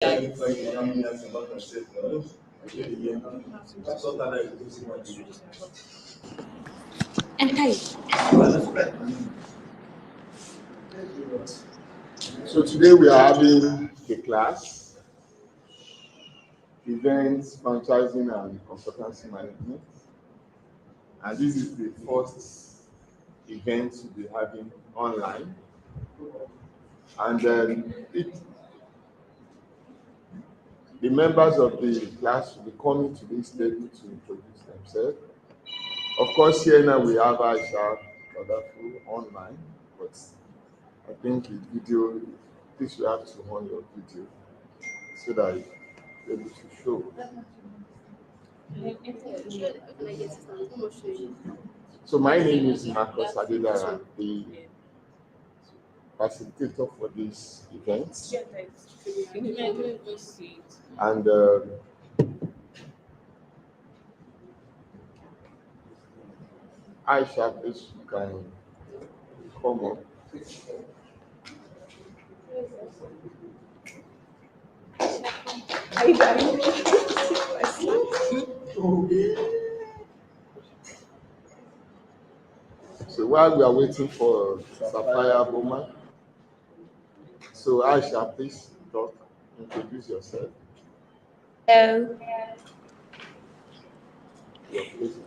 So today we are having a class, events, franchising and consultancy management. And this is the first event we'll be having online. And the members of the class will be coming to this table to introduce themselves. Of course, here now we have Aisha Wonderful online, but I think the video, this you have to on your video so that you're able to show. So my name is Marcus Adedara, the facilitator for this event. And Aisha, please you can come up. So while we are waiting for Sapphire Boma, so Aisha, please talk, introduce yourself. Hello. Your place is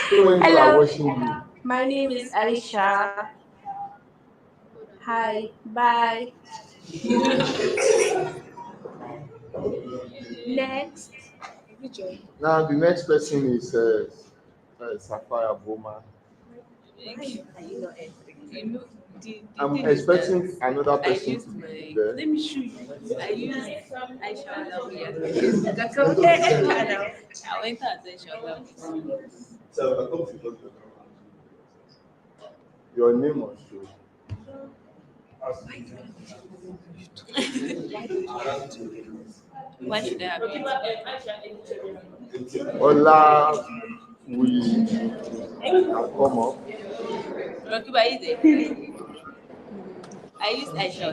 people are watching you. My name is Aisha. Hi. Bye. Next. Now the next person is Sapphire Boma. I'm expecting another person to be there. Let me show you. I use Aisha. I went to Aisha. Your name was show. Why should I have it? Ola, we can come up. Rocky, why is it? I use Aisha.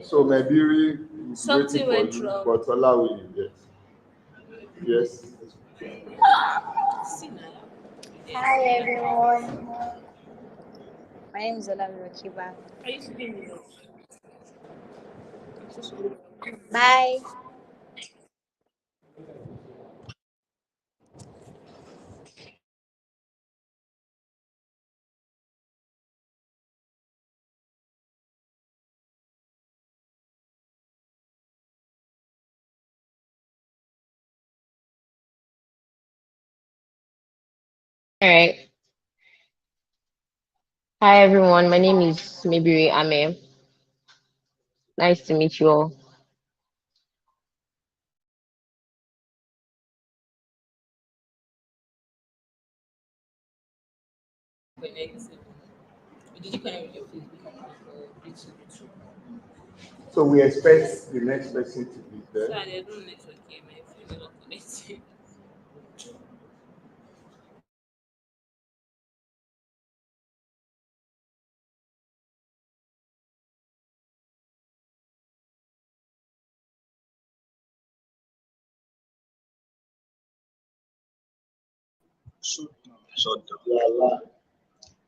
So maybe is Something waiting went for you, wrong. but Ola will get. Yes. Hi everyone. My name is Ola Rokiba. Bye. All right. Hi everyone. My name is Mibiri Ame. Nice to meet you all. Did you connect with your Facebook? So we expect the next person to be there. So I don't network here. My phone is not connected.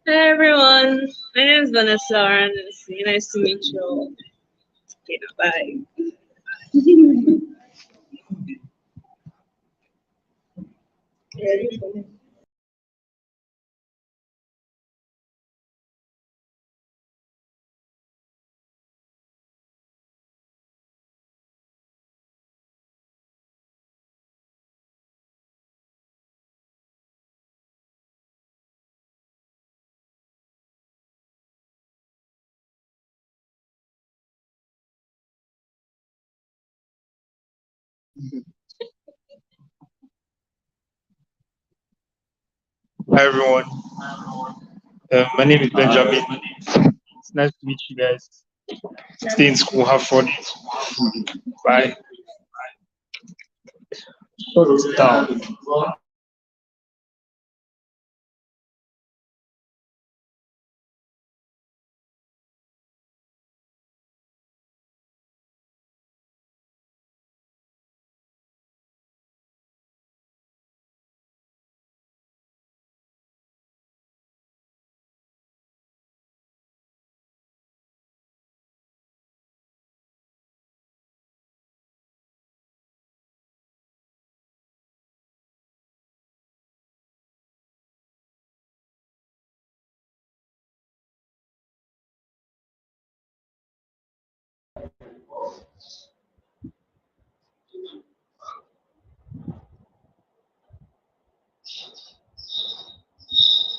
Hi everyone, my name is Vanessa and it's really nice to meet you all. Okay, bye. Hi everyone. My name is Benjamin. It's nice to meet you guys. Stay in school, have fun. Bye. Shut down.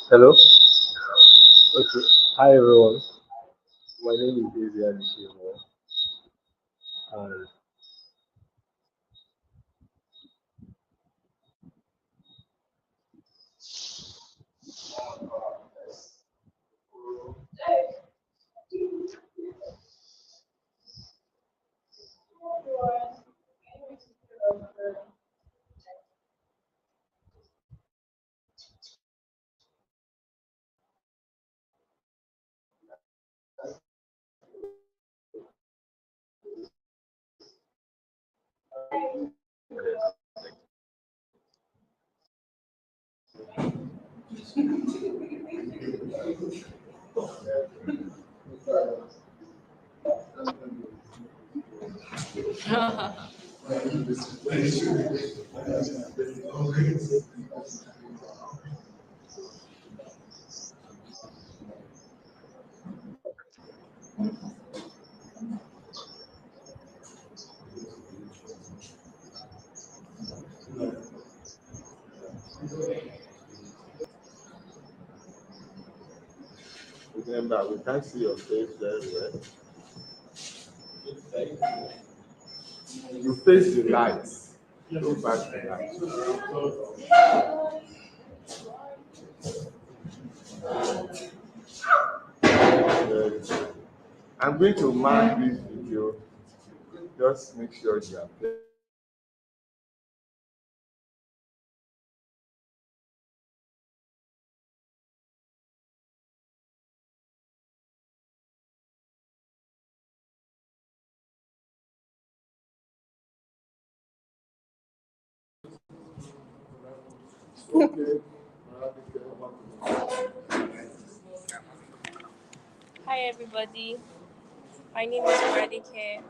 Hello. Okay. Hi everyone. My name is EF&C Meetup, and Remember, we can't see your face very well. You face the lights. Go back to the lights. I'm going to mark this video. Just make sure you are there. Okay. Hi everybody. My name is Moradike.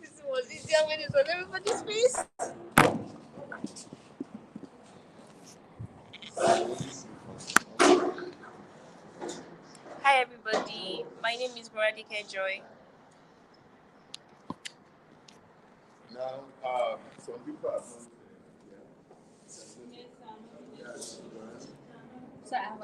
This was easier when it's on everybody's face. Hi everybody. My name is Moradike Joy. Now, some people are not So I have a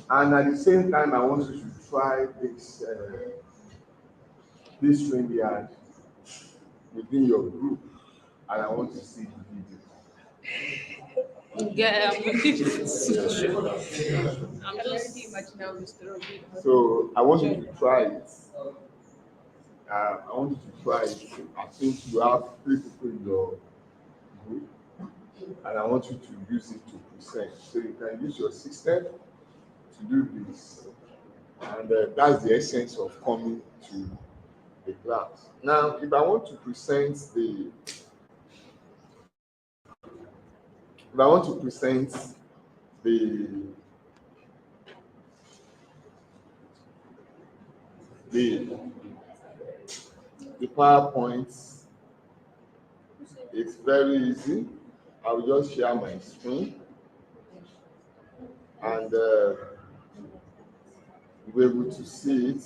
and at the same time, I want you to try this StreamYard within your group, and I want to see the video. Yeah, I'm just So I want you to try it. I want you to try it. I think you have 3 people in your group, and I want you to use it to present. So you can use your system to do this, and that's the essence of coming to the class. Now, if I want to present the the the PowerPoint, it's very easy. I will just share my screen, and you'll be able to see it.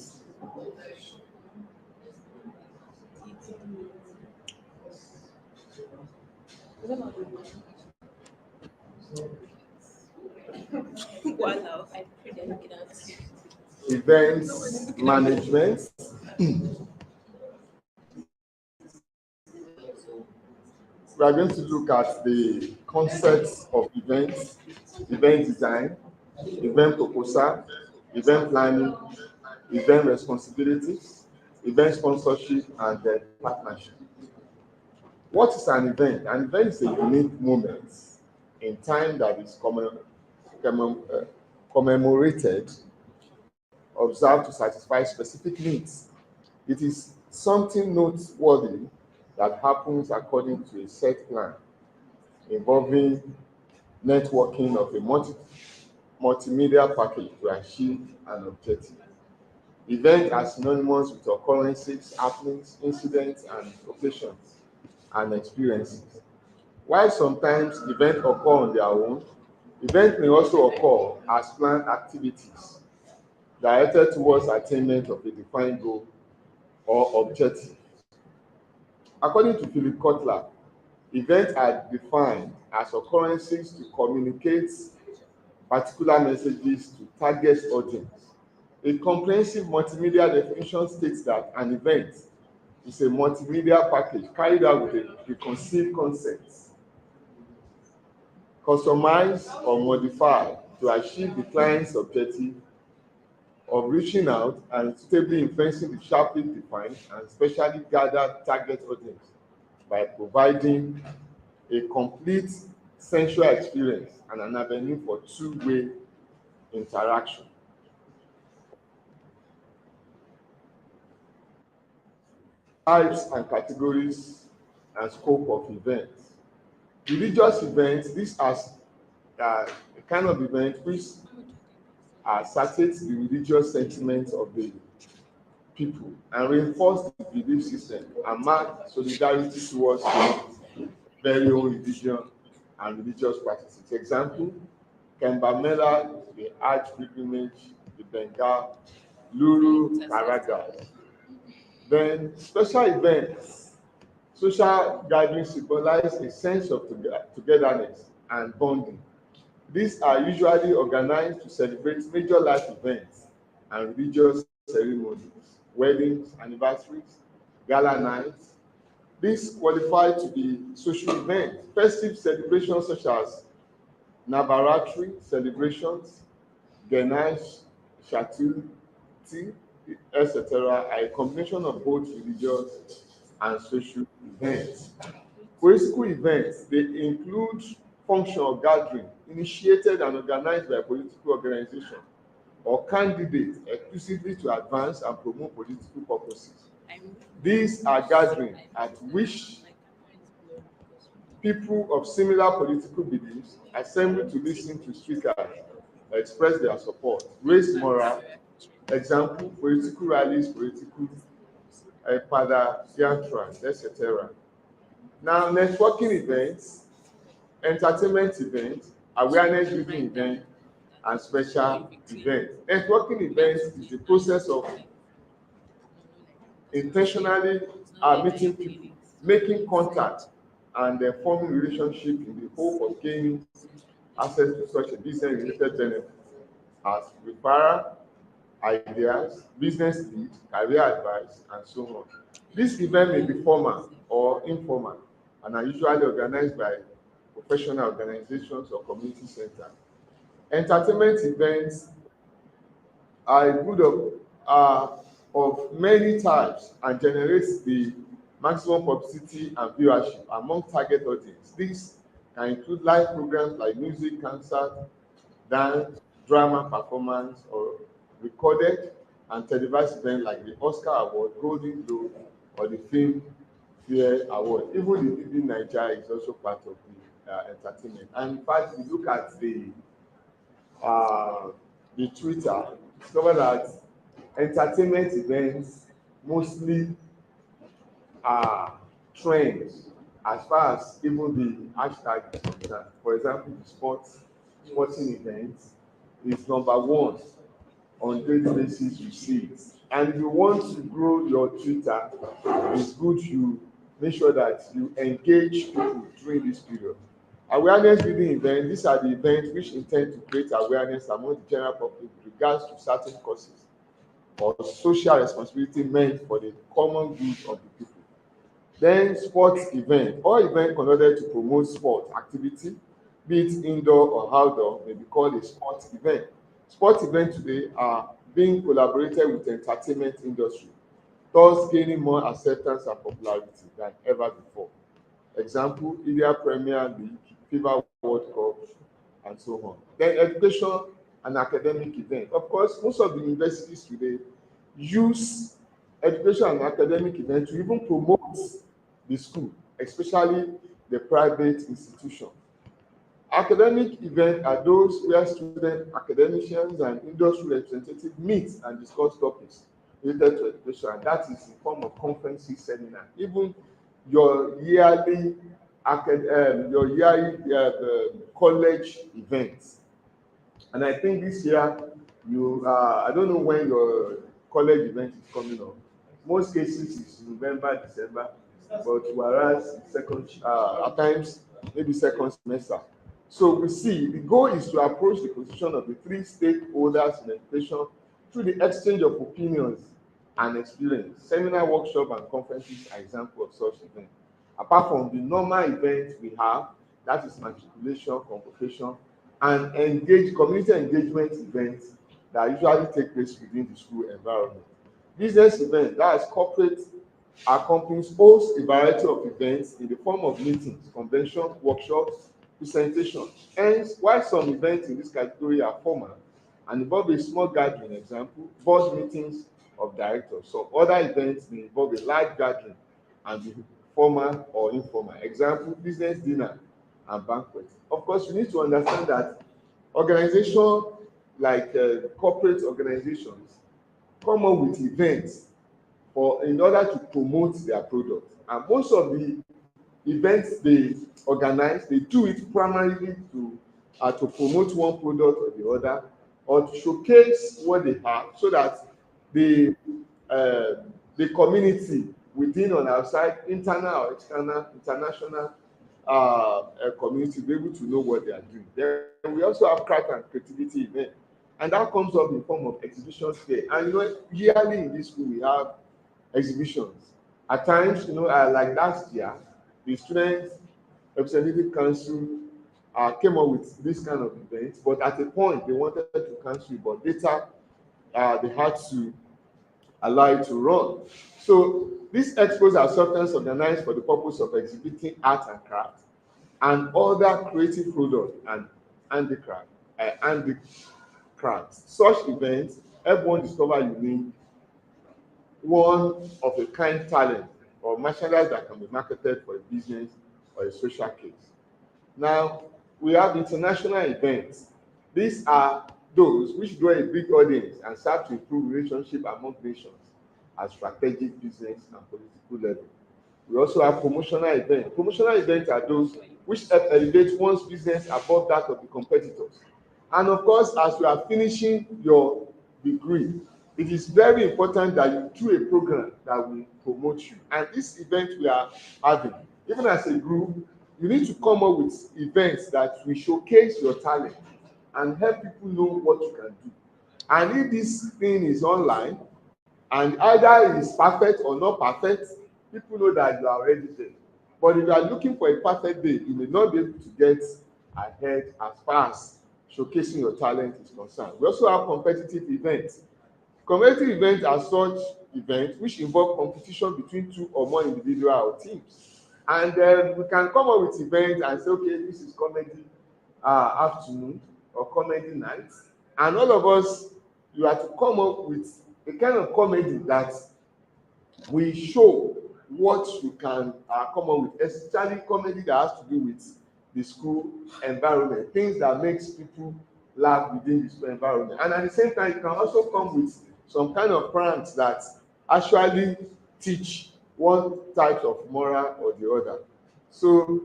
wow. I pray they're looking at you. Events management. We are going to look at the concepts of events, event design, event proposal, event planning, event responsibilities, event sponsorship, and partnership. What is an event? An event is a unique moment in time that is commemorated, observed to satisfy specific needs. It is something noteworthy that happens according to a set plan involving networking of a multimedia package to achieve an objective. Events are synonymous with occurrences, happenings, incidents, and occasions and experiences. While sometimes events occur on their own, events may also occur as planned activities directed towards attainment of a defined goal or objective. According to Philip Kotler, events are defined as occurrences to communicate particular messages to target audience. A comprehensive multimedia definition states that an event is a multimedia package carried out with a preconceived concept, customized or modified to achieve the client's objective of reaching out and suitably influencing the sharply defined and specially gathered target audience by providing a complete sensual experience and an avenue for two-way interaction. Types and categories and scope of events. Religious events, these are a kind of event which asserts the religious sentiments of the people and reinforce the belief system and mark solidarity towards the very own religion and religious practices. Example, Kembamela, the Arch Pilgrimage, the Bengal, Luru, Karaga. Then special events, social gatherings symbolize a sense of togetherness and bonding. These are usually organized to celebrate major life events and religious ceremonies, weddings, anniversaries, gala nights. These qualify to be social events. Festive celebrations such as Navaratri celebrations, Ganesh, Chaturthi, etc., are a combination of both religious and social events. Political events, they include functional gathering initiated and organized by a political organization or candidate exclusively to advance and promote political purposes. These are gatherings at which people of similar political beliefs assemble to listen to speakers express their support, raise morale, example, political rallies, political padayatras, etc. Now, networking events, entertainment events, awareness building events, and special events. Networking events is the process of intentionally meeting people, making contact, and forming relationship in the hope of gaining access to such a business-related benefit as referral, ideas, business lead, career advice, and so on. This event may be formal or informal and are usually organized by professional organizations or community centers. Entertainment events are a good of many types and generates the maximum publicity and viewership among target audience. These can include live programs like music, concert, dance, drama performance, or recorded and televised events like the Oscar Award, Golden Globe, or the Film Fare Award. Even the TV Nigeria is also part of the entertainment. And in fact, if you look at the Twitter, discover that entertainment events mostly are trends as far as even the hashtag is concerned. For example, the sporting events is number one on daily basis. You see it, and if you want to grow your Twitter, it's good you make sure that you engage people during this period. Awareness building events, these are the events which intend to create awareness among the general public with regards to certain causes or social responsibility meant for the common good of the people. Then sports event, all event conducted to promote sport activity, be it indoor or outdoor, may be called a sports event. Sports events today are being collaborated with the entertainment industry, thus gaining more acceptance and popularity than ever before. Example, India Premier League, FIFA World Cup, and so on. Then education and academic event. Of course, most of the universities today use education and academic event to even promote the school, especially the private institution. Academic events are those where students, academicians, and industry representatives meet and discuss topics related to education, and that is in form of conferences, seminar. Even your yearly college events. And I think this year, I don't know when your college event is coming up. Most cases it's November, December, but whereas at times, maybe second semester. So we see the goal is to approach the position of the three stakeholders in education through the exchange of opinions and experience. Seminar, workshop, and conferences are examples of such events. Apart from the normal events we have, that is matriculation, convocation, and community engagement events that usually take place within the school environment. Business events, that is corporate companies host a variety of events in the form of meetings, conventions, workshops, presentations. Hence, while some events in this category are formal and involve a small gathering, example, board meetings of directors. Some other events may involve a large gathering and be formal or informal. Example, business dinner and banquet. Of course, you need to understand that organizations like corporate organizations come up with events in order to promote their product. And most of the events they organize, they do it primarily to promote one product or the other, or to showcase what they have, so that the community within or outside, internal or external, international community, be able to know what they are doing. Then we also have craft and creativity event, and that comes up in form of exhibitions fair. And yearly in this school we have exhibitions. At times, like last year, the Students Representative Council came up with this kind of event, but at a point they wanted to cancel it, but later they had to allow it to run. So these expos are sometimes organized for the purpose of exhibiting art and craft and other creative products and handicrafts. Such events help one discover unique, one of a kind talent or merchandise that can be marketed for a business or a social case. Now, we have international events. These are those which draw a big audience and serve to improve relationship among nations at strategic business and political level. We also have promotional events. Promotional events are those which help elevate one's business above that of the competitors. And of course, as you are finishing your degree, it is very important that you do a program that will promote you. And this event we are having, even as a group, you need to come up with events that will showcase your talent and help people know what you can do. And if this thing is online, and either it is perfect or not perfect, people know that you are already there. But if you are looking for a perfect day, you may not be able to get ahead as far as showcasing your talent is concerned. We also have competitive events. Competitive events are such events which involve competition between two or more individual or teams. And we can come up with events and say, okay, this is comedy afternoon or comedy night. And all of us, you have to come up with a kind of comedy that will show what you can come up with, especially comedy that has to do with the school environment, things that makes people laugh within the school environment. And at the same time, you can also come with some kind of pranks that actually teach one type of moral or the other. So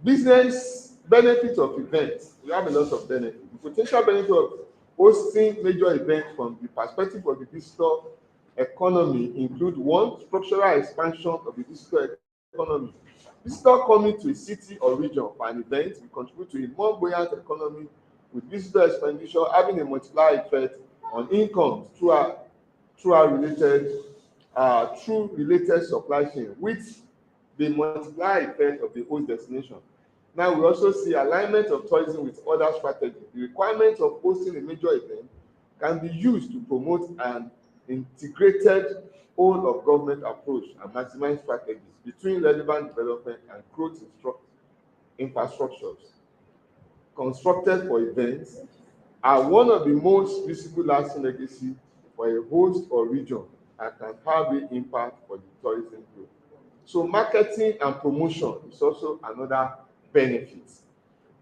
business benefits of events, we have a lot of benefits. The potential benefit of hosting major events from the perspective of the visitor economy include: one, structural expansion of the visitor economy. Visitor coming to a city or region for an event will contribute to a more buoyant economy, with visitor expenditure having a multiplier effect on income through related supply chain, with the multiplier effect of the host destination. Now we also see alignment of tourism with other strategies. The requirement of hosting a major event can be used to promote an integrated whole of government approach and maximize strategies between relevant development and growth infrastructures constructed for events are one of the most visible lasting legacy for a host or region and can have an impact for the tourism growth. So marketing and promotion is also another benefit.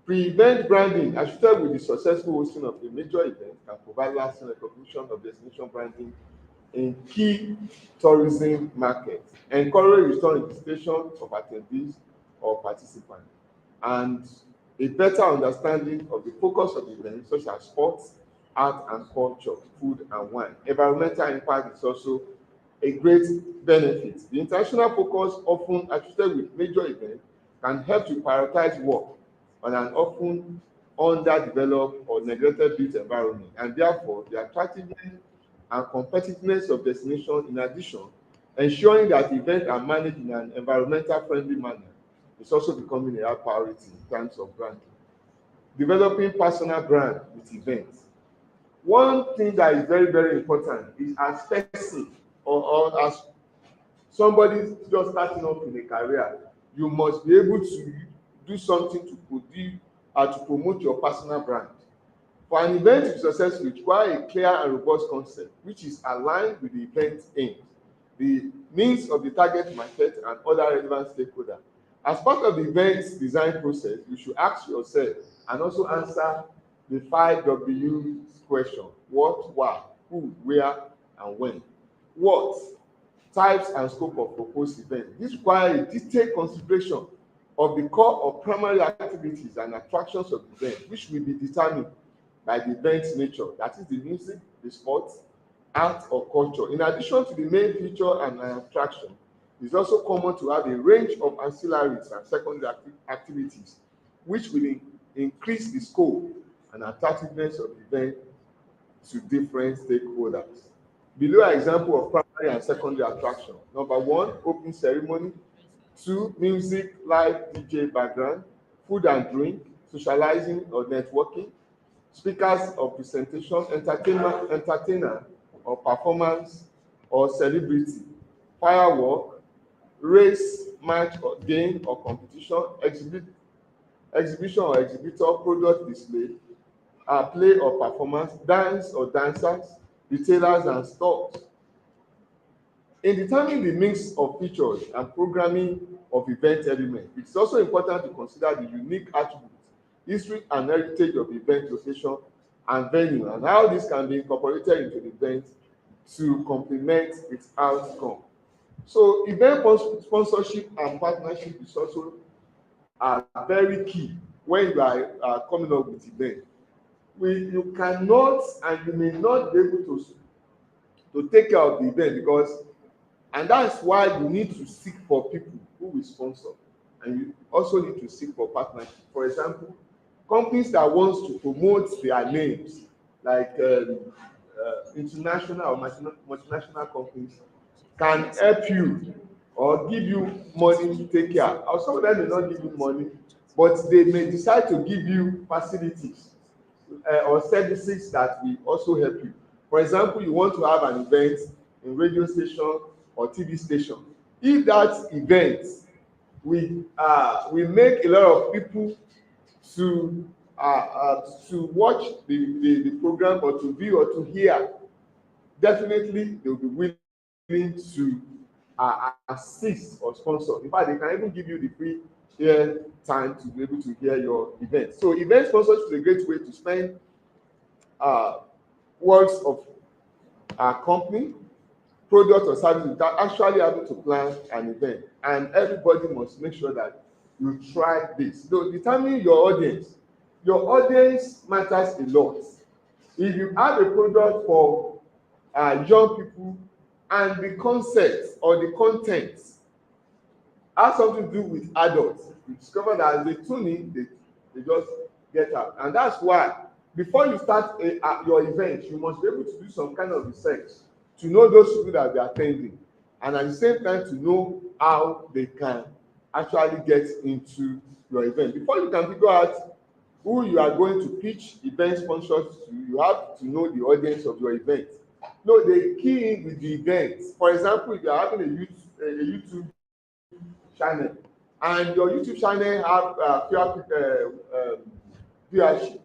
Pre-event branding, associated with the successful hosting of a major event, can provide lasting recognition of destination branding in key tourism markets, encourage return registration of attendees or participants, and a better understanding of the focus of the event, such as sports, art and culture, food and wine. Environmental impact is also a great benefit. The international focus, often associated with major events, can help to prioritize work on an often underdeveloped or neglected built environment, and therefore the attractiveness and competitiveness of destination. In addition, ensuring that events are managed in an environmental friendly manner is also becoming a high priority in terms of branding. Developing personal brand with events. One thing that is very, very important is as person or as somebody just starting up in a career, you must be able to do something to produce to promote your personal brand. For an event to be successful, it requires a clear and robust concept which is aligned with the event aim, the needs of the target market, and other relevant stakeholders. As part of the event design process, you should ask yourself and also answer the 5W question: what, why, who, where, and when. What, types and scope of proposed event. This requires a detailed consideration of the core or primary activities and attractions of the event, which will be determined by the event's nature, that is the music, the sports, art, or culture. In addition to the main feature and attraction, it's also common to have a range of ancillaries and secondary activities, which will increase the scope and attractiveness of the event to different stakeholders. Below are examples of primary and secondary attraction. Number 1, opening ceremony. 2, music, live DJ background, food and drink, socializing or networking, speakers or presentation, entertainer or performance or celebrity, firework, race, match or game or competition, exhibition or exhibitor, product display, play or performance, dance or dancers, retailers and stores. In determining the mix of features and programming of event elements, it's also important to consider the unique attributes, history and heritage of event location and venue, and how this can be incorporated into the event to complement its outcome. So event sponsorship and partnership is also very key when you are coming up with event. You cannot and you may not be able to take care of the event, because and that's why you need to seek for people who will sponsor, and you also need to seek for partnership. For example, companies that wants to promote their names, like international or multinational companies, can help you or give you money to take care. Or some of them may not give you money, but they may decide to give you facilities or services that will also help you. For example, you want to have an event in radio station or TV station. If that event we make a lot of people to watch the program or to view or to hear, definitely they will be willing to assist or sponsor. In fact, they can even give you the free air time to be able to hear your event. So event sponsorship is a great way to spend words of our company, product or service without actually having to plan an event. And everybody must make sure that you try this. So determine your audience. Your audience matters a lot. If you have a product for young people and the concept or the content has something to do with adults, you discover that they tune in, they just get out. And that's why before you start your event, you must be able to do some kind of research to know those people that they are attending, and at the same time to know how they can actually get into your event. Before you can figure out who you are going to pitch event sponsors to, you have to know the audience of your event. No, they key in with the event. For example, if you are having a YouTube channel, and your YouTube channel have viewership,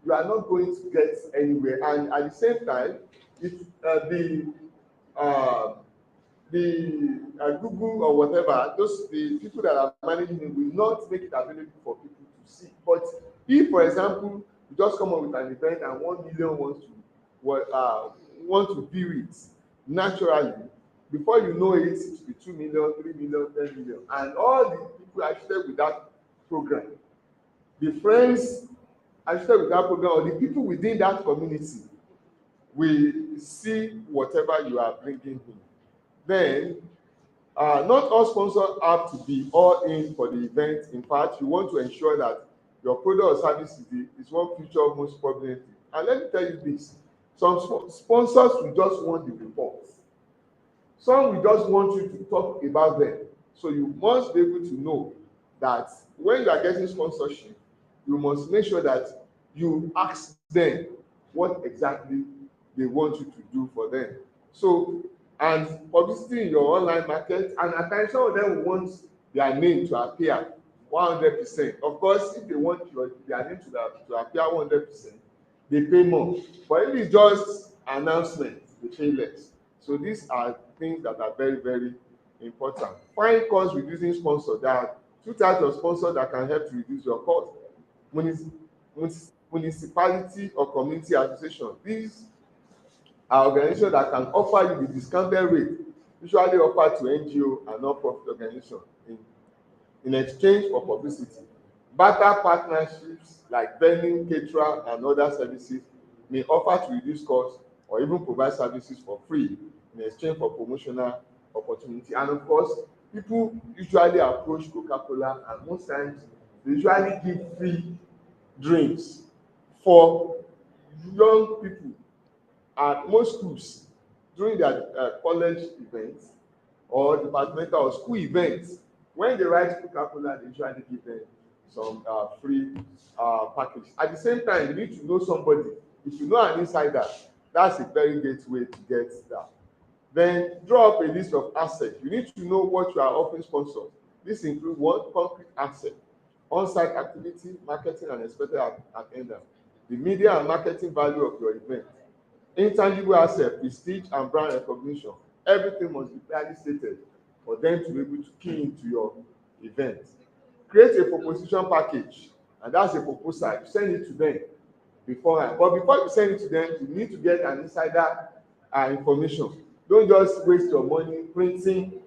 you are not going to get anywhere. And at the same time, if uh, Google or whatever, the people that are managing it will not make it available for people to see. But if, for example, you just come up with an event and 1 million want to view it naturally, before you know it, it will be 2 million, 3 million, 10 million, and all the people associated with that program, the friends associated with that program, or the people within that community will see whatever you are bringing in. Then not all sponsors have to be all in for the event. In fact, you want to ensure that your product or service is what future most prominent. And let me tell you this, some sponsors will just want the report. Some will just want you to talk about them. So you must be able to know that when you are getting sponsorship, you must make sure that you ask them what exactly they want you to do for them. So, and publicity in your online market, and at times some of them will want their name to appear 100%. Of course, if they want their name to appear 100%, they pay more. But if it's just announcement, they pay less. So these are things that are very, very important. Find cost reducing sponsor. There are two types of sponsors that can help to reduce your cost. Municipality or community association. These are organizations that can offer you the discounted rate usually offered to NGO and non-profit organizations in exchange for publicity. Barter partnerships like vending, caterer, and other services may offer to reduce costs or even provide services for free in exchange for promotional opportunity. And of course, people usually approach Coca-Cola, and most times they usually give free drinks for young people at most schools during their college events or departmental or school events. When they write Coca-Cola, they usually give them some free package. At the same time, you need to know somebody. If you know an insider, that's a very great way to get that. Then draw up a list of assets. You need to know what you are offering sponsors. This includes one, concrete asset, on-site activity, marketing, and expected attendance, the media and marketing value of your event, intangible asset, prestige, and brand recognition. Everything must be clearly stated for them to be able to key into your event. Create a proposition package, and that's a proposal. You send it to them beforehand. But before you send it to them, you need to get an insider information. Don't just waste your money printing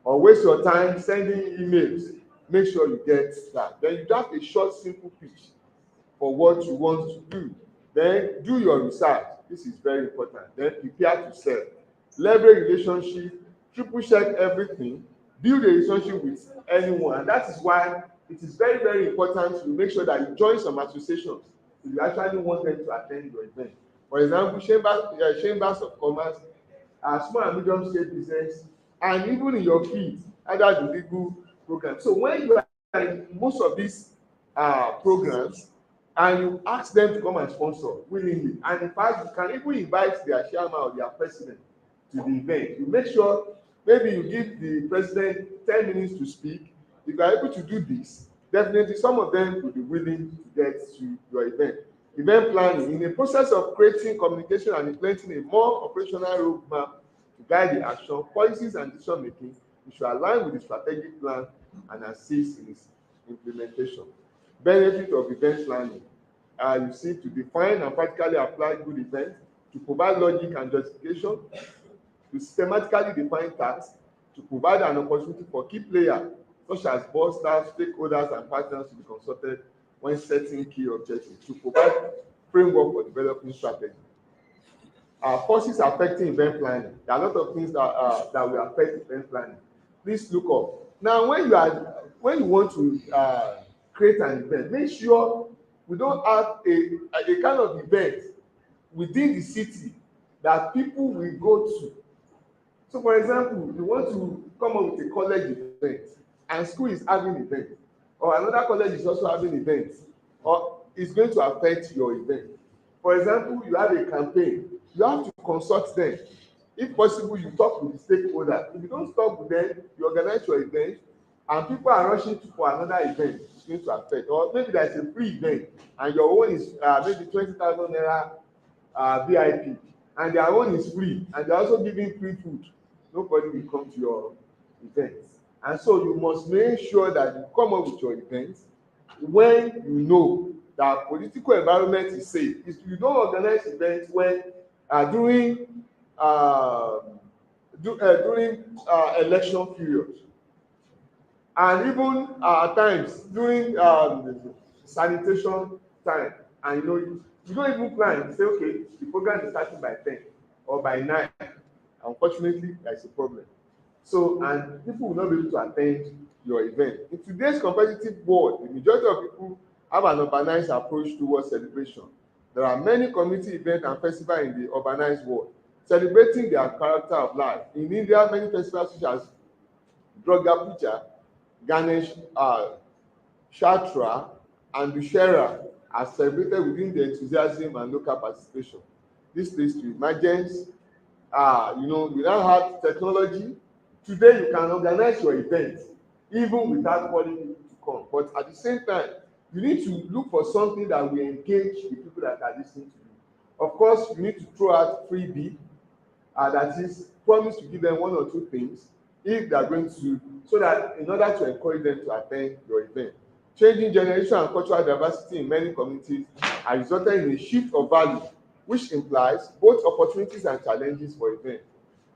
or waste your time sending emails. Make sure you get that. Then you draft a short, simple pitch for what you want to do. Then do your research. This is very important. Then prepare to sell. Leverage relationship, triple check everything, build a relationship with anyone. And that is why it is very, very important to make sure that you join some associations if you actually want them to attend your event. For example, chambers of commerce, small and medium scale business, and even in your field, either the legal program. So when you are in most of these programs, and you ask them to come and sponsor willingly, and in fact, you can even invite their chairman or their president to the event. You make sure maybe you give the president 10 minutes to speak. If you are able to do this, definitely some of them will be willing to get to your event. Event planning. In the process of creating communication and implementing a more operational roadmap to guide the action, policies, and decision making, you should align with the strategic plan and assist in its implementation. Benefit of event planning. You see, to define and practically apply good events, to provide logic and justification, to systematically define tasks, to provide an opportunity for key players such as board staff, stakeholders, and partners to be consulted when setting key objectives, to provide framework for developing strategy. Forces affecting event planning. There are a lot of things that will affect event planning. Please look up. Now, when you want to create an event, make sure we don't have a kind of event within the city that people will go to. So, for example, you want to come up with a college event, and school is having event, or another college is also having event, or it's going to affect your event. For example, you have a campaign. You have to consult them. If possible, you talk with the stakeholder. If you don't talk with them, you organize your event, and people are rushing for another event, it's going to affect. Or maybe there's a free event, and your own is maybe 20,000 naira VIP, and their own is free, and they're also giving free food. Nobody will come to your event. And so you must make sure that you come up with your event when you know that political environment is safe. If you don't organize events when during election period, and even at times during sanitation time, and you don't even plan. You say, okay, the program is starting by 10 or by 9. Unfortunately, there is a problem. So, and people will not be able to attend your event. In today's competitive world, the majority of people have an urbanized approach towards celebration. There are many community events and festivals in the urbanized world celebrating their character of life. In India, many festivals such as Durga Puja, Ganesh Chatra, and Dussehra are celebrated within the enthusiasm and local participation. This leads to emergence. We now have technology. Today, you can organize your event even without calling people to come. But at the same time, you need to look for something that will engage the people that are listening to you. Of course, you need to throw out freebie, that is, promise to give them one or two things if they are going to, so that in order to encourage them to attend your event. Changing generation and cultural diversity in many communities are resulting in a shift of value, which implies both opportunities and challenges for events.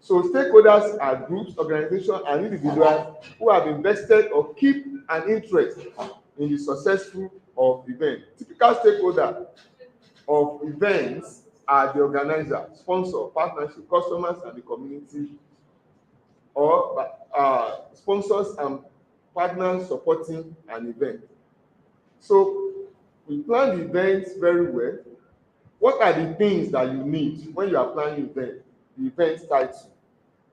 So stakeholders are groups, organizations, and individuals who have invested or keep an interest in the successful of event. Typical stakeholder of events are the organizer, sponsor, partnership, customers, and the community, or sponsors and partners supporting an event. So we plan the events very well. What are the things that you need when you are planning event? The event title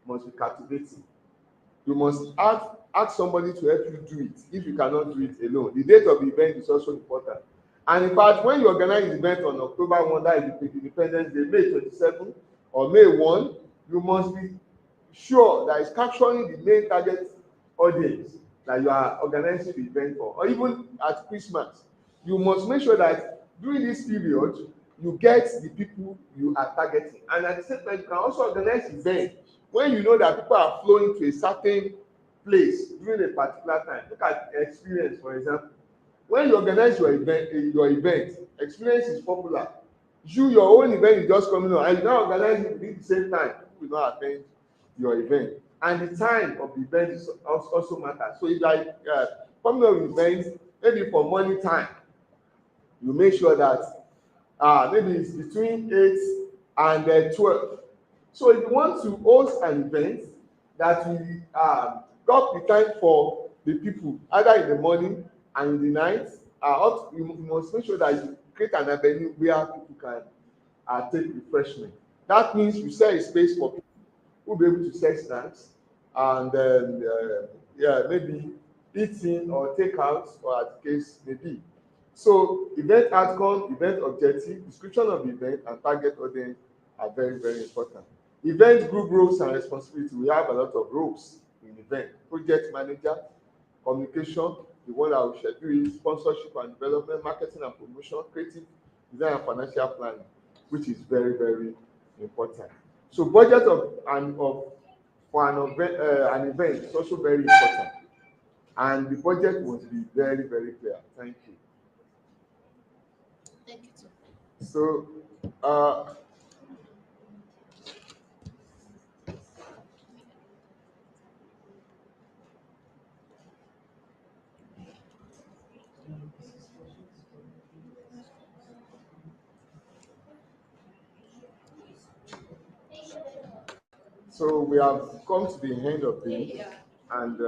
must be captivating. You must ask somebody to help you do it if you cannot do it alone. The date of the event is also important. And in fact, when you organize the event on October 1, that is the Independence Day, May 27 or May 1, you must be sure that it's capturing the main target audience that you are organizing the event for. Or even at Christmas, you must make sure that during this period, you get the people you are targeting. And at the same time, you can also organize events when you know that people are flowing to a certain place during a particular time. Look at Experience, for example. When you organize your event, Experience is popular. Your own event is just coming on, and you now organize it within the same time. People will not attend your event. And the time of the event is also matters. So if you are coming up with events, maybe for morning time, you make sure that maybe it's between 8 and 12. So if you want to host an event that will block the time for the people, either in the morning and in the night, you must make sure that you create an avenue where people can take refreshment. That means you set a space for people who will be able to sell snacks and then maybe eating or takeout, or as the case may be. So event outcome, event objective, description of the event, and target audience are very, very important. Event group roles and responsibility. We have a lot of roles in event. Project manager, communication, the one that will schedule it, sponsorship and development, marketing and promotion, creative design and financial planning, which is very, very important. So budget for an event is also very important. And the budget must be very, very clear. Thank you. Thank you too. So, uh, so we have come to the end of this, and